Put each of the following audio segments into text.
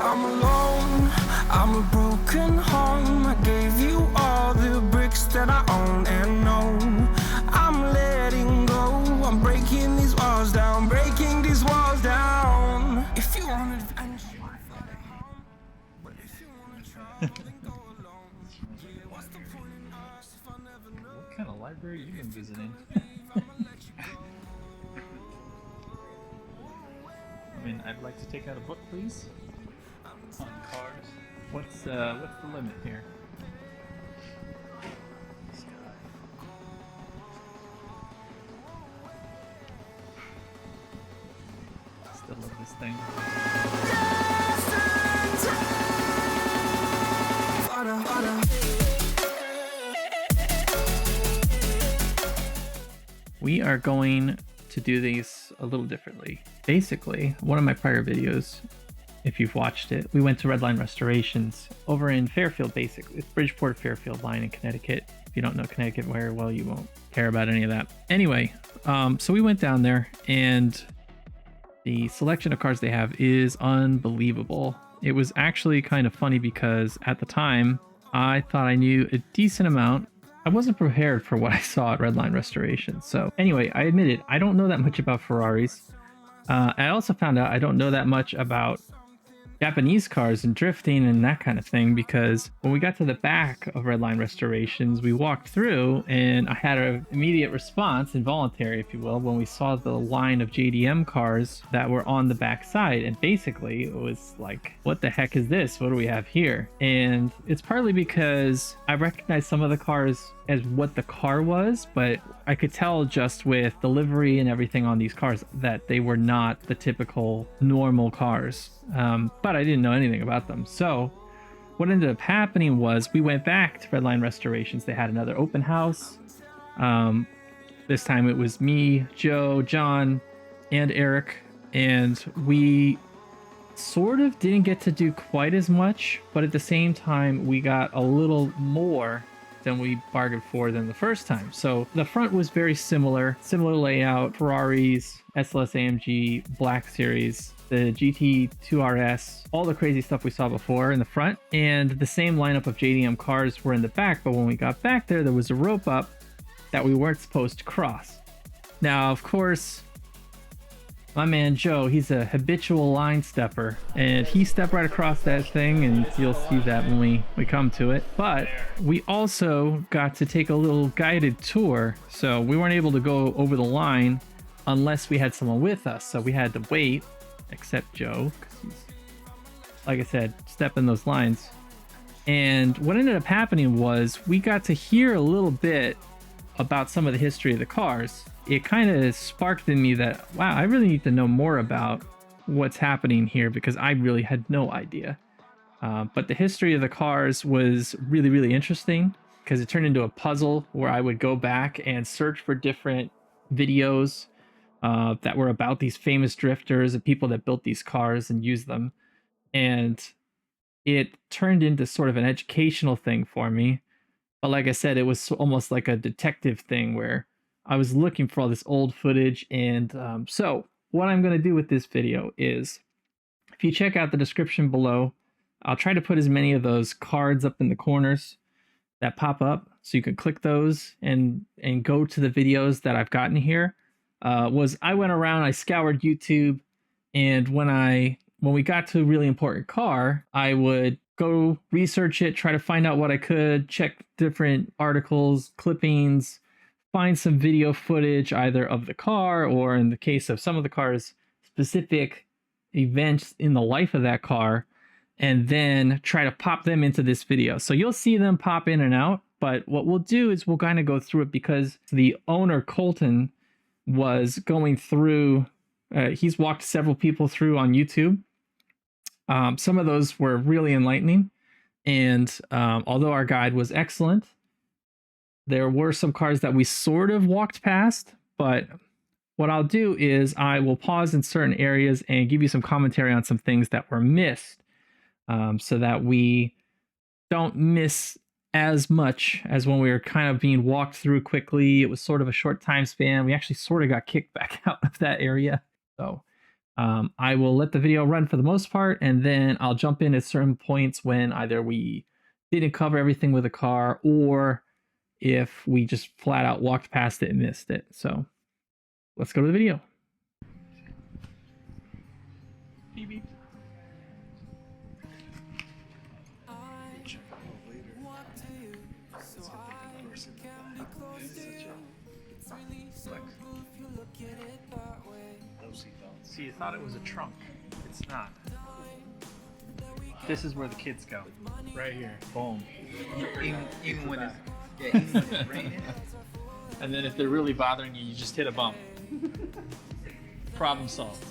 I'm alone, I'm a broken home. I gave you all the bricks that I own and know. I'm letting go, I'm breaking these walls down, breaking these walls down. If you want adventure, but if you want to try, then go alone. Yeah, what's the point in us if I never know? What kind of library you been visiting? I mean, I'd like to take out a book, please. On cars. What's the limit here? Still love this thing. We are going to do these a little differently. Basically, one of my prior videos, if you've watched it, we went to Redline Restorations over in Fairfield, basically. It's Bridgeport, Fairfield line in Connecticut. If you don't know Connecticut very well, you won't care about any of that. Anyway, so we went down there, and the selection of cars they have is unbelievable. It was actually kind of funny because at the time, I thought I knew a decent amount. I wasn't prepared for what I saw at Redline Restorations. So anyway, I admitted I don't know that much about Ferraris. I also found out I don't know that much about Japanese cars and drifting and that kind of thing, because when we got to the back of Redline Restorations, we walked through and I had an immediate response, involuntary if you will, when we saw the line of JDM cars that were on the back side. And basically it was like, what the heck is this? What do we have here? And it's partly because I recognized some of the cars as what the car was, but I could tell just with the livery and everything on these cars that they were not the typical normal cars. But I didn't know anything about them. So what ended up happening was we went back to Redline Restorations. They had another open house. This time it was me, Joe, John, and Eric, and we sort of didn't get to do quite as much, but at the same time we got a little more than we bargained for than the first time. So the front was very similar layout, Ferraris, SLS AMG, Black Series, the GT2 RS, all the crazy stuff we saw before in the front, and the same lineup of JDM cars were in the back. But when we got back there was a rope up that we weren't supposed to cross. Now, of course, my man Joe, he's a habitual line stepper, and he stepped right across that thing, and you'll see that when we come to it. But we also got to take a little guided tour, so we weren't able to go over the line unless we had someone with us. So we had to wait, except Joe, because he's, like I said, stepping those lines. And what ended up happening was we got to hear a little bit about some of the history of the cars. It kind of sparked in me that, wow, I really need to know more about what's happening here, because I really had no idea. But the history of the cars was really, really interesting, because it turned into a puzzle where I would go back and search for different videos that were about these famous drifters and people that built these cars and used them. And it turned into sort of an educational thing for me. But like I said, it was almost like a detective thing where I was looking for all this old footage. And so what I'm going to do with this video is, if you check out the description below, I'll try to put as many of those cards up in the corners that pop up, so you can click those and go to the videos that I've gotten here. I went around, I scoured YouTube, and when we got to a really important car, I would go research it, try to find out what I could, check different articles, clippings, find some video footage either of the car, or in the case of some of the cars, specific events in the life of that car, and then try to pop them into this video. So you'll see them pop in and out, but what we'll do is we'll kind of go through it, because the owner, Colton, was going through, he's walked several people through on YouTube. Some of those were really enlightening, and although our guide was excellent, there were some cars that we sort of walked past. But what I'll do is I will pause in certain areas and give you some commentary on some things that were missed, so that we don't miss as much as when we were kind of being walked through quickly. It was sort of a short time span. We actually sort of got kicked back out of that area. So I will let the video run for the most part, and then I'll jump in at certain points when either we didn't cover everything with the car, or if we just flat out walked past it and missed it. So let's go to the video. Beep, beep. See, you thought it was a trunk. It's not. This is where the kids go. Right here. Boom. Even when it's raining. And then if they're really bothering you, you just hit a bump. Problem solved.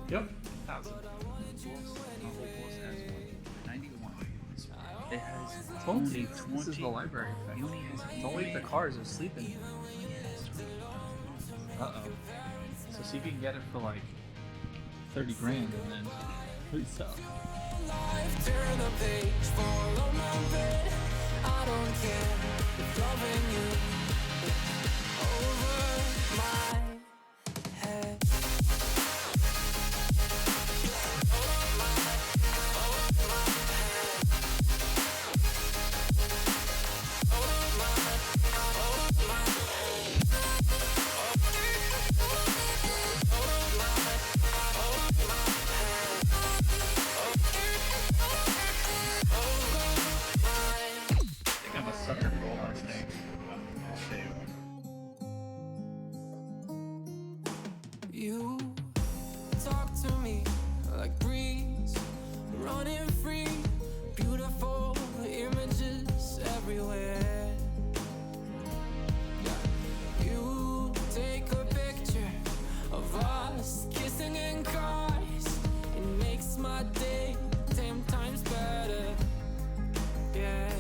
Yep. 1,000. It has Totally. This is the library effect. Don't leave the cars, they're sleeping. Uh-oh. So see if you can get it for like 30 grand and then please sell. Turn the page, follow my bed. I don't care if loving you over my head. You talk to me like breeze, running free, beautiful images everywhere. You take a picture of us kissing in cars, it makes my day 10 times better. Yeah,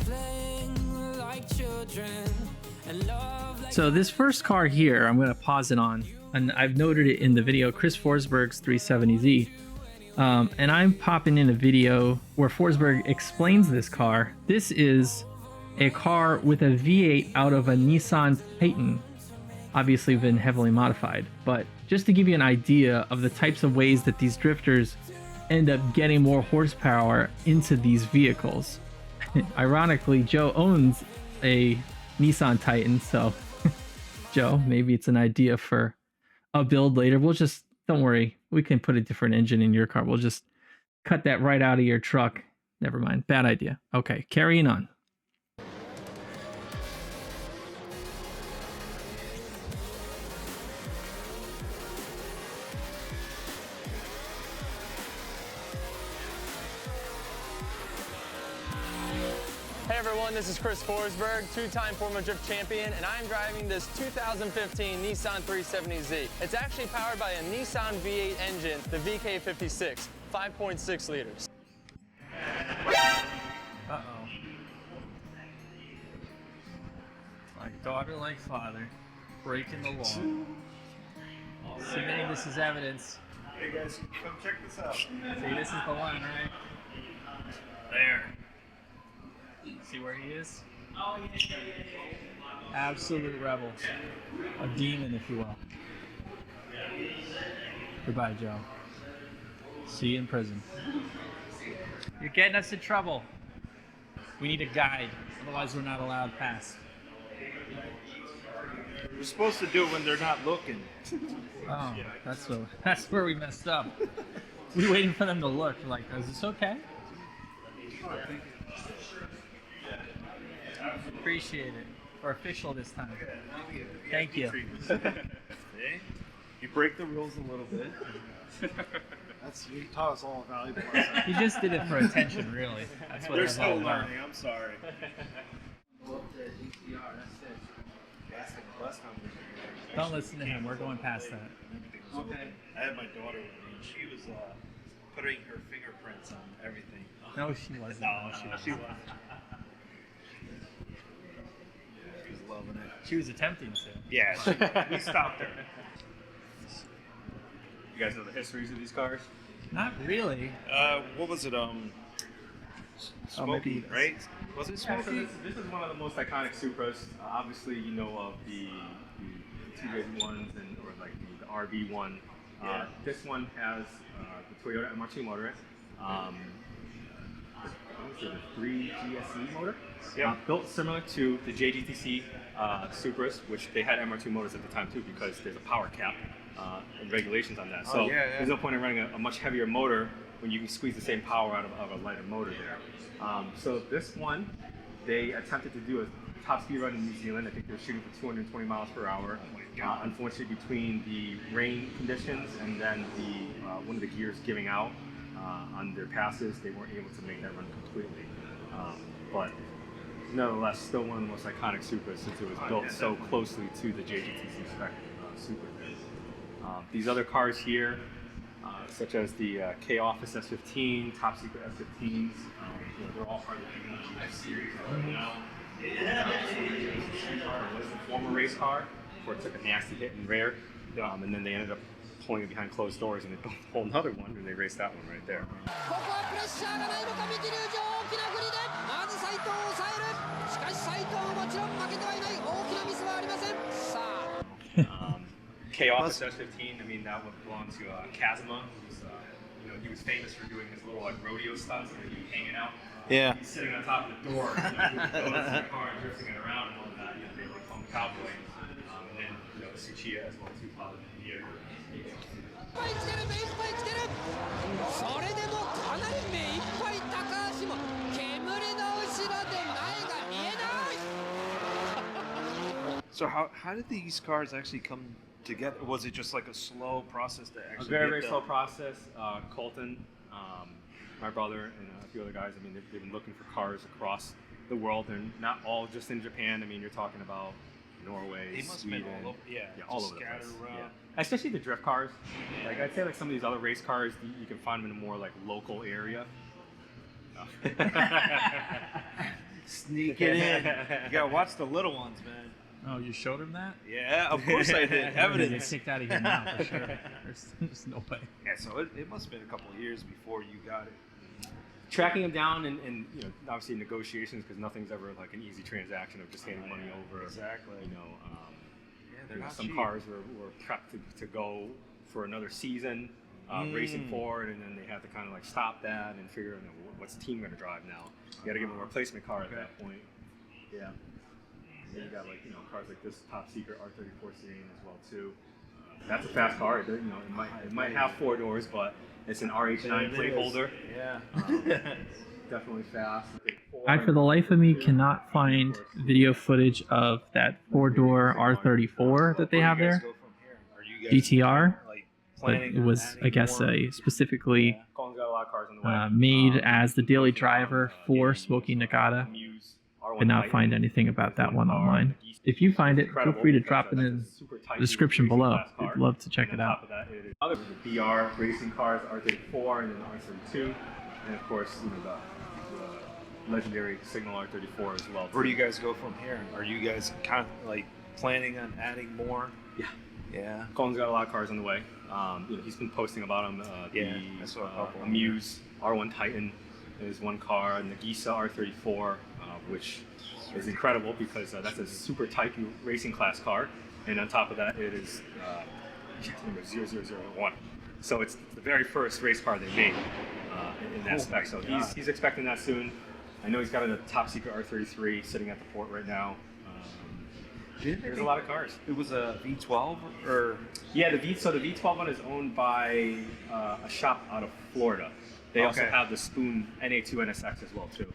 playing like children and love like. So this first car here, I'm going to pause it on, and I've noted it in the video, Chris Forsberg's 370Z. And I'm popping in a video where Forsberg explains this car. This is a car with a V8 out of a Nissan Titan, obviously been heavily modified. But just to give you an idea of the types of ways that these drifters end up getting more horsepower into these vehicles. Ironically, Joe owns a Nissan Titan, so Joe, maybe it's an idea for a build later. We'll just, don't worry, we can put a different engine in your car. We'll just cut that right out of your truck. Never mind, bad idea. Okay, carrying on. Hey everyone, this is Chris Forsberg, two-time Formula Drift champion, and I'm driving this 2015 Nissan 370Z. It's actually powered by a Nissan V8 engine, the VK56, 5.6 liters. Uh-oh. Like daughter, like father, breaking the law. Submitting this as evidence. Hey guys, come check this out. See, this is the one, right? There. See where he is? Absolute rebel. A demon, if you will. Goodbye, Joe. See you in prison. You're getting us in trouble. We need a guide, otherwise we're not allowed past. We're supposed to do it when they're not looking. Oh, that's where we messed up. We were waiting for them to look. We're like, is this okay? Appreciate it. We're official this time. Thank you. You break the rules a little bit. You taught us all a valuable lesson. You just did it for attention, really. That's what They're it was still all about. learning, I'm sorry. Don't listen to him. We're going past that. Okay. I had my daughter with me, and she was putting her fingerprints on everything. No, she wasn't. No, she was. She was loving it. She was attempting to. Yeah, we stopped her. You guys know the histories of these cars? Not really. What was it? Smokey, maybe right? Was it Yeah, so Smokey? this is one of the most iconic Supras. Obviously, you know of the 2J1s or like the RB one. This one has the Toyota MR2 motor. The 3 GSE motor. Built similar to the JGTC Supras, which they had MR2 motors at the time too, because there's a power cap and regulations on that. So there's no point in running a much heavier motor when you can squeeze the same power out of a lighter motor there. So this one, they attempted to do a top speed run in New Zealand. I think they were shooting for 220 miles per hour. Unfortunately, between the rain conditions and then one of the gears giving out on their passes, they weren't able to make that run completely. But nevertheless, still one of the most iconic Supras since it was built so closely to the JGTC spec Supra. These other cars here, such as the K-Office S15, Top Secret S15s, they're all part of the GS series. Was a former race car before it took a nasty hit and rear, and then they ended up pulling it behind closed doors and they built a whole nother one and they raced that one right there. ここはプレッシャーがないのかミキ龍城大きな振りでまず斉藤を抑えるしかし斉藤ももちろん負けてはいない大きなミスはありませんさあ K-Office S15, I mean, that would belong to Kazama. He was famous for doing his little like rodeo stunts where he'd be hanging out. Yeah. He's sitting on top of the door, going to the car and drifting it around and all that. They were called Cowboy. And then, Tsuchiya as well too, followed here. いっぱい来てる目いっぱい来てるそれでもかなり目いっぱい高橋も煙の後ろで前が見えない So how did these cars actually come together? Was it just like a slow process to actually A very, get very them? slow process. Colton, my brother, and a few other guys, I mean, they've been looking for cars across the world. They're not all just in Japan. I mean, you're talking about Norway, They must Sweden, have been all over, all just over the scattered place. around. Yeah. Especially the drift cars. Like I'd say, like some of these other race cars, you can find them in a more like local area. Sneak it in. You gotta watch the little ones, man. Oh, you showed him that? Yeah, of course I did. Get Evidence. kicked out of here now for sure. There's no way. Yeah, so it must have been a couple of years before you got it. Tracking them down and obviously negotiations, because nothing's ever like an easy transaction of just handing money over. Exactly. They're not some cheap. cars were prepped to go for another season racing forward, and then they had to kind of like stop that and figure out what's the team going to drive now. You got to give them a replacement car at that point. Yeah. And then you got like cars like this Top Secret R34 sedan as well too. That's a fast car. It might have 4 doors, but it's an RH9 plate holder. Yeah. Definitely fast. I, for the life of me, cannot find video footage of that 4-door R34 that they have there. GTR. But it was, I guess, a specifically Colin's got a lot of cars on the way. made as the daily driver for Smokey Nagata. Could not find anything about that one online. If you find it, feel free to drop it in the description below. We'd love to check it out. Other BR racing cars, R34 and then R32, and of course the legendary Signal R34 as well. Where do you guys go from here? Are you guys kind of like planning on adding more? Yeah. Colin's got a lot of cars on the way. He's been posting about them. I saw a couple. Amuse R1 Titan is one car, and the Giza R34, which is incredible because that's a super tight racing class car, and on top of that, it is number 0001. So it's the very first race car they made in that spec. So he's expecting that soon. I know he's got a Top Secret R33 sitting at the port right now. There's a lot of cars. It was a V12 or? Yeah, the V12 one is owned by a shop out of Florida. They also have the Spoon NA2 NSX as well too.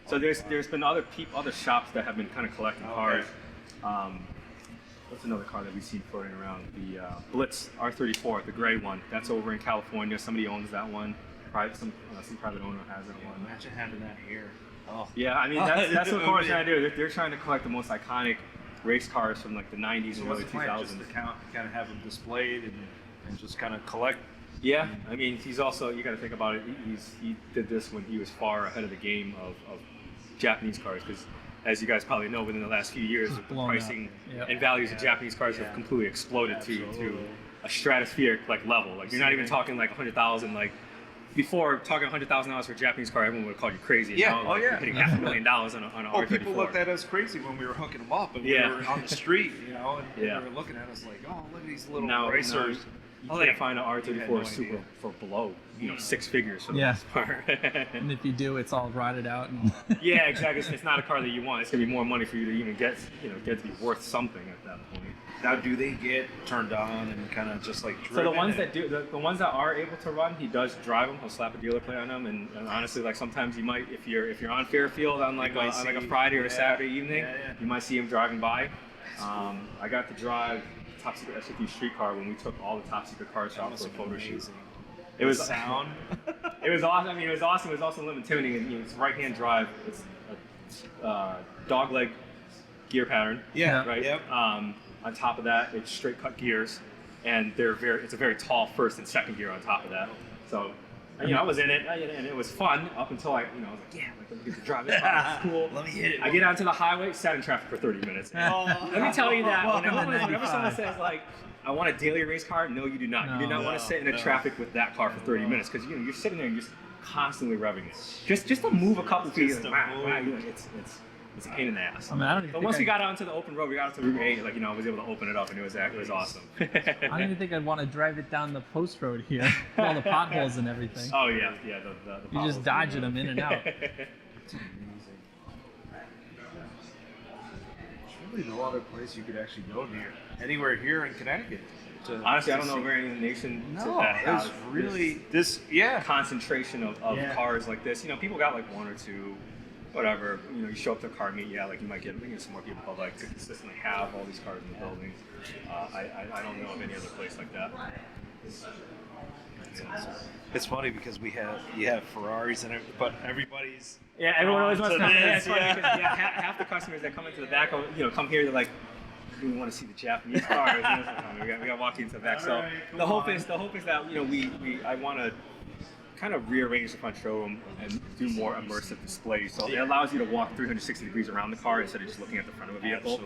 So there's been other shops that have been kind of collecting cars. What's another car that we've seen floating around? The Blitz R34, the gray one. That's over in California. Somebody owns that one. Some private owner has that one. Imagine having that here. Oh. Yeah, I mean that's what cars trying to do. They're trying to collect the most iconic race cars from like the 90s and early 2000s. Just to kind of have them displayed and just kind of collect. Yeah, I mean he's also, you got to think about it. He did this when he was far ahead of the game of Japanese cars, because as you guys probably know, within the last few years, the pricing and values of Japanese cars have completely exploded to a stratospheric like level. Like you're not even talking like 100,000 like before talking $100,000 for a Japanese car, everyone would have called you crazy. Yeah. Now, like, yeah. you're hitting $500,000 on an R34. People looked at us crazy when we were hooking them up, and we were on the street, and they were looking at us like, oh, look at these little racers. You can't find an R34 Super for below, 6 figures for the most part. And if you do, it's all rotted out. And yeah, exactly. It's not a car that you want. It's gonna be more money for you to even get to be worth something at that point. Now, do they get turned on and kind of just like driven? So the ones that do, the ones that are able to run, he does drive them. He'll slap a dealer plate on them, and honestly, like sometimes you might, if you're on Fairfield on like a Friday or a Saturday evening, you might see him driving by. I got to drive Top Secret S50 street car when we took all the Top Secret cars out for a photo shoot. It was sound. It was awesome. I mean, it was awesome. It was also a little intimidating. And, it's right-hand drive. It's a dog leg gear pattern. Yeah. Right. Yep. On top of that, it's straight cut gears, and it's a very tall first and second gear on top of that. So, I was in it, and it was fun up until I was like, yeah, like, let me get to drive this car. It's cool. Let me hit it. I get onto the highway, sat in traffic for 30 minutes. Let me tell you that whenever someone says like, I want a daily race car, no, you do not. You do not want to sit in a traffic with that car for 30 minutes because you're sitting there and just constantly revving it. Just to move a couple feet, it's a pain in the ass. I mean, I don't even but once we got onto the open road, we got onto Route 8, I was able to open it up, and it was awesome. I don't even think I'd want to drive it down the post road here, with all the potholes and everything. Oh yeah, the you just dodging them in and out. It's amazing. There's really no other place you could actually go here. Anywhere here in Connecticut. Honestly, I don't know of any nation that has really this concentration of cars like this. People got like one or two. Whatever, you show up to a car meet, like you might get some more people, but like to consistently have all these cars in the building, I don't know of any other place like that. It's funny because you have Ferraris but everybody's everyone always wants to come. It's funny because half the customers that come into the back, come here, they're like, we want to see the Japanese cars. We got to walk into the back. So the hope is that I want to kind of rearrange the front showroom and do more immersive displays. So it allows you to walk 360 degrees around the car instead of just looking at the front of a vehicle.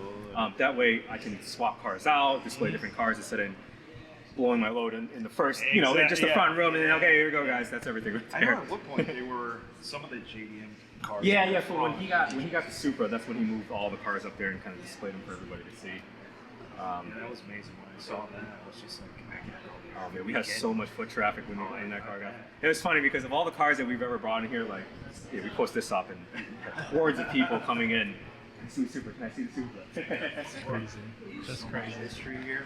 That way I can swap cars out, display different cars instead of blowing my load in the first, just the front room, and then, okay, here we go, guys, that's everything right there. I know at what point they were some of the JDM cars. Yeah, for when he got the Supra, that's when he moved all the cars up there and kind of displayed them for everybody to see. That was amazing when I saw that. I was just like, oh man, we had so much foot traffic when we were in that car. It was funny because of all the cars that we've ever brought in here, like, we post this up and hordes of people coming in. Can I see the Supra? Can I see the Supra? That's crazy. That's crazy. History here.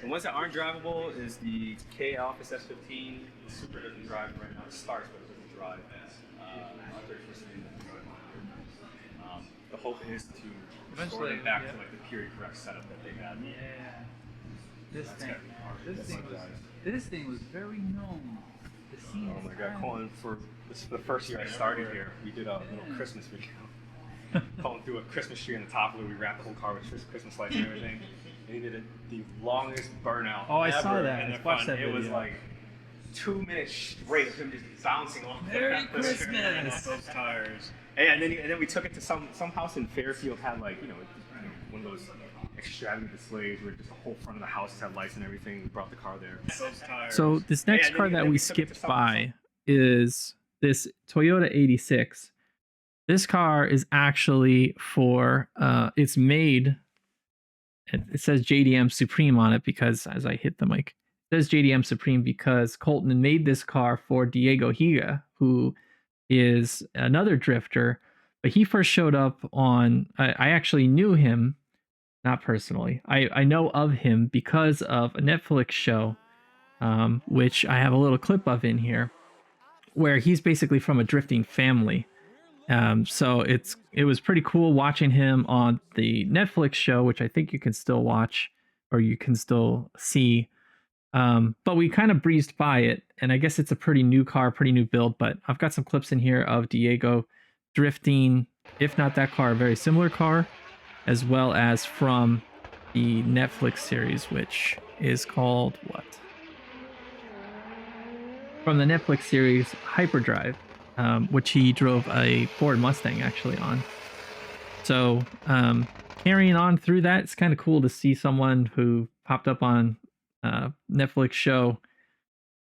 The ones that aren't drivable is the K Office S15. The Supra doesn't drive right now. It starts, but it doesn't drive. The hope is to restore them back to like the period correct setup that they had. Yeah. This thing was very known. Oh my God, Colton! This is the first year I started here. We did a little Christmas video. Colton threw a Christmas tree on the top of it. We wrapped the whole car with Christmas lights and everything. And he did the longest burnout. Oh, I saw ever that. In the I front. watched that It video. was like 2 minutes straight of him just bouncing off Merry the Christmas! those tires. And then we took it to some house in Fairfield had like one of those extravagant displays where just the whole front of the house had lights and everything. We brought the car there. Those tires. So this next car that we skipped by is this Toyota 86. This car is actually for it's made. It says JDM Supreme on it because as I hit the mic, it says JDM Supreme because Colton made this car for Diego Higa, who is another drifter, but he first showed up on, I actually knew him, not personally. I know of him because of a Netflix show, which I have a little clip of in here, where he's basically from a drifting family. So it was pretty cool watching him on the Netflix show, which I think you can still watch or you can still see. But we kind of breezed by it, and I guess it's a pretty new car, pretty new build, but I've got some clips in here of Diego drifting, if not that car, a very similar car, as well as from the Netflix series, which is called what? From the Netflix series Hyperdrive, which he drove a Ford Mustang actually on. So carrying on through that, it's kind of cool to see someone who popped up on Netflix show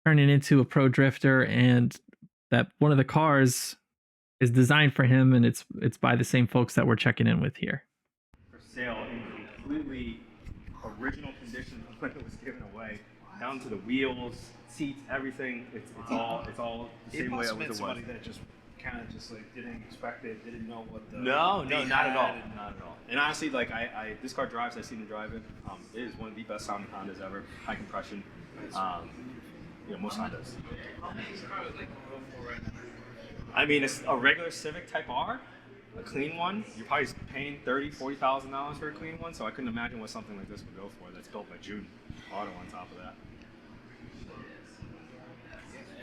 turning into a pro drifter, and that one of the cars is designed for him, and it's by the same folks that we're checking in with here. For sale in completely original condition when it was given away, down to the wheels, seats, everything. It's all the same way it was. Somebody that just kind of just like didn't expect it, didn't know what the no, not at all, not at all. And honestly, like this car drives. I've seen it drive it. It is one of the best sounding Hondas ever. High compression. Most Hondas. I mean, it's a regular Civic Type R, a clean one. You're probably paying $30,000-$40,000 for a clean one. So I couldn't imagine what something like this would go for. That's built by June Auto on top of that.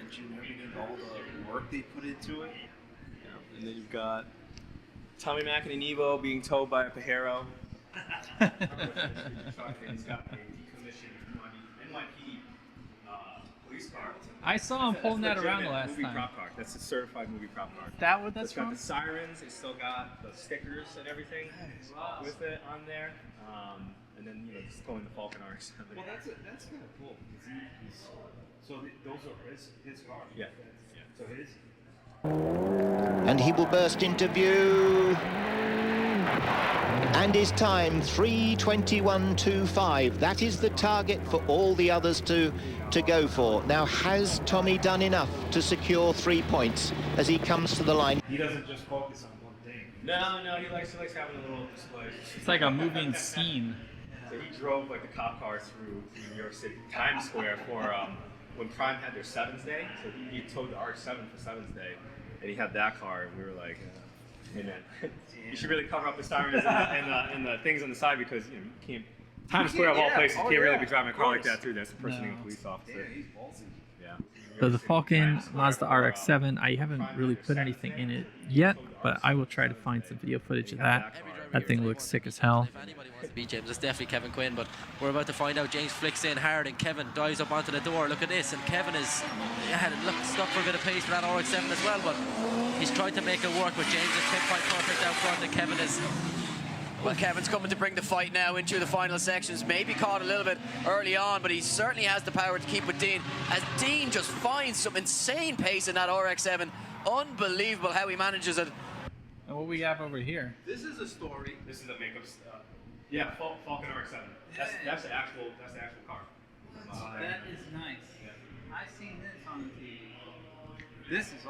Engine, everything, all the work they put into it. Yeah. And then you've got Tommi Makinen Evo being towed by a Pajero. He's got a decommissioned NYP police car. I saw him pulling that around the last movie time. Prop car. That's a certified movie prop car. That what that's It's got from? the sirens. It's still got the stickers and everything with it on there. And then just towing the Falken RX. Well, that's kind of cool. Those are his cars. Yeah. So his. And he will burst into view. And his time 3:21.25. That is the target for all the others to go for. Now, has Tommi done enough to secure 3 points as he comes to the line? He doesn't just focus on one thing. No, he likes having a little display. It's like a moving scene. So he drove like the cop car through New York City Times Square for when Prime had their Sevens Day. So he towed the RX-7 for Sevens Day, and he had that car, and we were like, "Hey man, you should really cover up the sirens and the things on the side because you can't." Times Square of all places, you can't really be driving a car like that through. That's impersonating a police officer. Yeah, he's ballsy. Yeah. So the Falken Mazda RX-7, I haven't really put anything in it yet, but I will try to find some video footage of that. That thing looks sick as hell. If anybody wants to beat James, it's definitely Kevin Quinn, but we're about to find out. James flicks in hard and Kevin dives up onto the door. Look at this, and Kevin is stuck for a bit of pace for that RX-7 as well, but he's tried to make it work with James. It's pinpoint perfect out front, and Kevin is... Well, Kevin's coming to bring the fight now into the final sections. Maybe caught a little bit early on, but he certainly has the power to keep with Deane. As Deane just finds some insane pace in that RX-7. Unbelievable how he manages it. And what we have over here? This is a story. This is a makeup. Yeah, Falken RX-7. That's the actual car. That is nice. Yeah. I've seen this on the TV. This is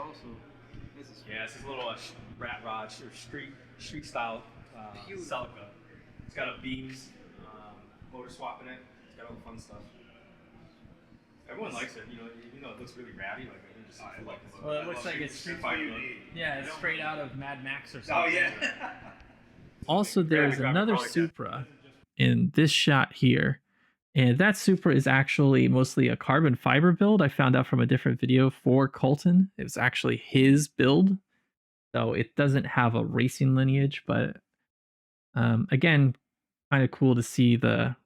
Yeah, it's this little rat rod or street style Celica. It's got a beams, motor swap in it. It's got all the fun stuff. Everyone likes it, even though it looks really ratty. Like it just well, it looks like it's straight out of Mad Max or something. Oh yeah. Also, there's another Supra in this shot here, and that Supra is actually mostly a carbon fiber build. I found out from a different video for Colton. It was actually his build, so it doesn't have a racing lineage, but again, kind of cool to see the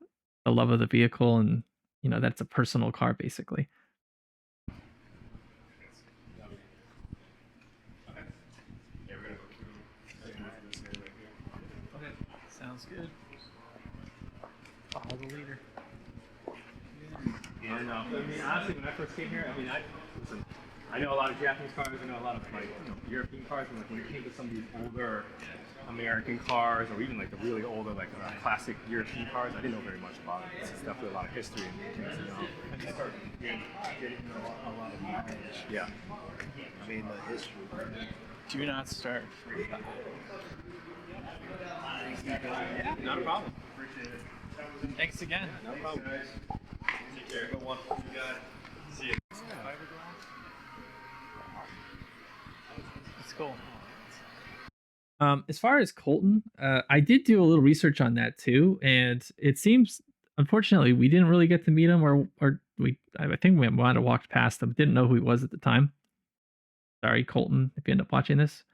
love of the vehicle, and that's a personal car basically. Okay, sounds good. Follow the leader. And honestly, when I first came here, I know a lot of Japanese cars. I know a lot of European cars, and when it came to some of these older American cars, or even like the really older classic European cars, I didn't know very much about it. It's definitely a lot of history and things, I started getting a lot of knowledge. Yeah. I mean, the history. Do not start. Yeah, not a problem. Appreciate it. Thanks again. No problem. Take care. Good one. You got it. See you. Let's go. As far as Colton, I did do a little research on that too, and it seems, unfortunately, we didn't really get to meet him, or I think we might have walked past him. Didn't know who he was at the time. Sorry, Colton, if you end up watching this.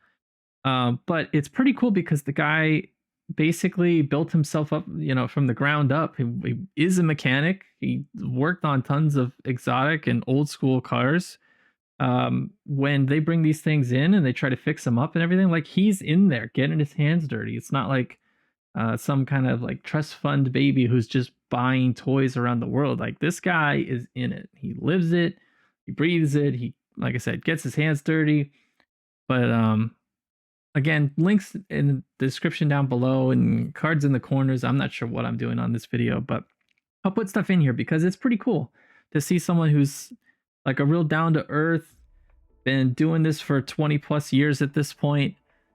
But it's pretty cool because the guy basically built himself up, from the ground up. He is a mechanic. He worked on tons of exotic and old school cars. When they bring these things in and they try to fix them up and everything, like he's in there getting his hands dirty. It's not like some kind of like trust fund baby who's just buying toys around the world. Like, this guy is in it. He lives it. He breathes it. He, like I said, gets his hands dirty. But again, links in the description down below and cards in the corners. I'm not sure what I'm doing on this video, but I'll put stuff in here because it's pretty cool to see someone who's like a real down to earth, been doing this for 20 plus years at this point,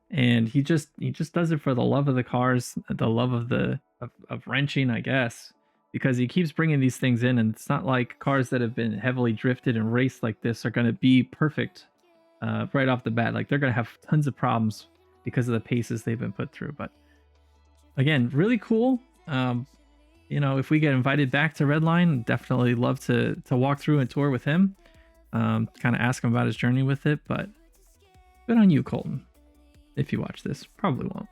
and he just does it for the love of the cars, the love of wrenching, I guess, because he keeps bringing these things in, and it's not like cars that have been heavily drifted and raced like this are going to be perfect right off the bat. Like, they're going to have tons of problems because of the paces they've been put through. But again, really cool. You know, if we get invited back to Redline, definitely love to walk through and tour with him. Kind of ask him about his journey with it. But good on you, Colton. If you watch this, probably won't.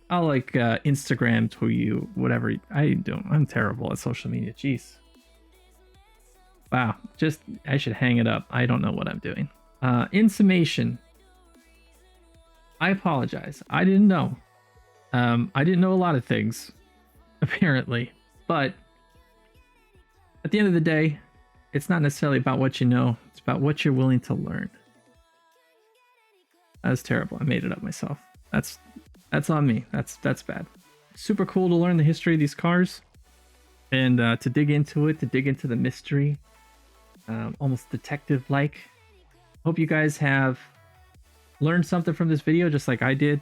I'll like Instagram to you, whatever. I'm terrible at social media. Jeez. Wow. I should hang it up. I don't know what I'm doing. In summation, I apologize. I didn't know. I didn't know a lot of things, apparently. But at the end of the day, it's not necessarily about what you know. It's about what you're willing to learn. That was terrible. I made it up myself. That's on me. That's bad. Super cool to learn the history of these cars and to dig into it, to dig into the mystery. Almost detective-like. Hope you guys have learned something from this video, just like I did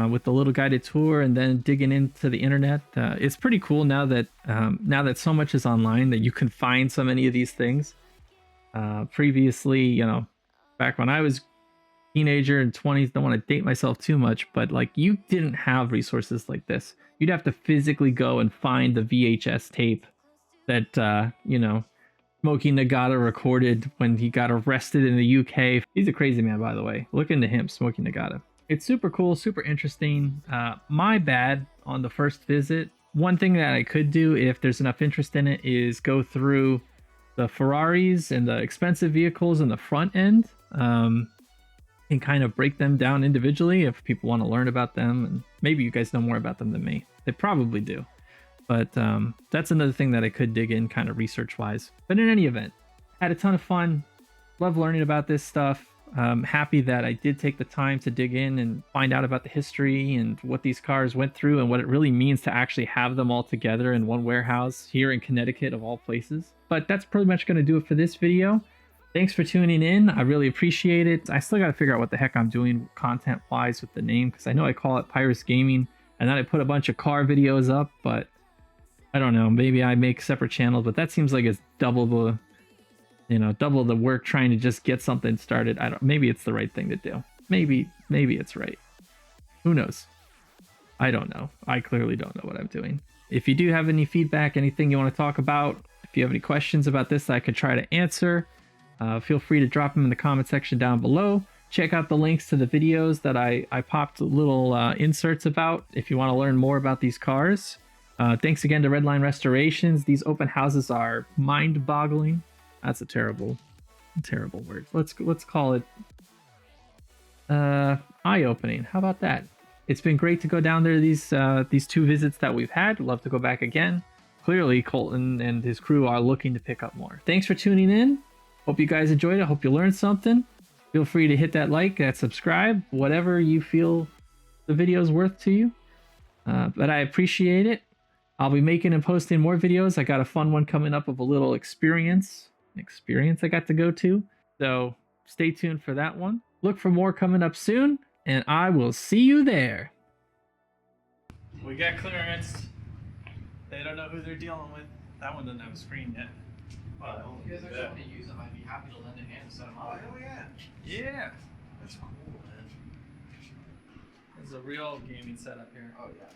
with the little guided tour and then digging into the internet. It's pretty cool now that so much is online that you can find so many of these things. Previously, you know, back when I was a teenager and 20s, don't want to date myself too much, but like, you didn't have resources like this. You'd have to physically go and find the VHS tape that you know, Smokey Nagata recorded when he got arrested in the UK. He's a crazy man, by the way. Look into him, Smokey Nagata. It's super cool, super interesting. My bad on the first visit. One thing that I could do if there's enough interest in it is go through the Ferraris and the expensive vehicles in the front end and kind of break them down individually if people want to learn about them. And maybe you guys know more about them than me. They probably do. But that's another thing that I could dig in kind of research-wise. But in any event, had a ton of fun. Love learning about this stuff. Happy that I did take the time to dig in and find out about the history and what these cars went through and what it really means to actually have them all together in one warehouse here in Connecticut, of all places. But that's pretty much going to do it for this video. Thanks for tuning in. I really appreciate it. I still got to figure out what the heck I'm doing content-wise with the name, because I know I call it Pyrus Gaming, and then I put a bunch of car videos up, but I don't know. Maybe I make separate channels, but that seems like it's double the work trying to just get something started. Maybe it's the right thing to do. Maybe it's right. Who knows? I don't know. I clearly don't know what I'm doing. If you do have any feedback, anything you want to talk about, if you have any questions about this that I could try to answer, feel free to drop them in the comment section down below. Check out the links to the videos that I popped little inserts about if you want to learn more about these cars. Thanks again to Redline Restorations. These open houses are mind-boggling. That's a terrible word. Let's call it eye-opening. How about that? It's been great to go down there these 2 visits that we've had. Love to go back again. Clearly, Colton and his crew are looking to pick up more. Thanks for tuning in. Hope you guys enjoyed it. Hope you learned something. Feel free to hit that like, that subscribe, whatever you feel the video is worth to you. But I appreciate it. I'll be making and posting more videos. I got a fun one coming up of a little experience I got to go to. So stay tuned for that one. Look for more coming up soon, and I will see you there. We got clearance. They don't know who they're dealing with. That one doesn't have a screen yet. Well, if you guys actually want to use them, I'd be happy to lend a hand to set them up. Oh, hell yeah. Yeah. That's cool, man. This is a real gaming setup here. Oh, yeah.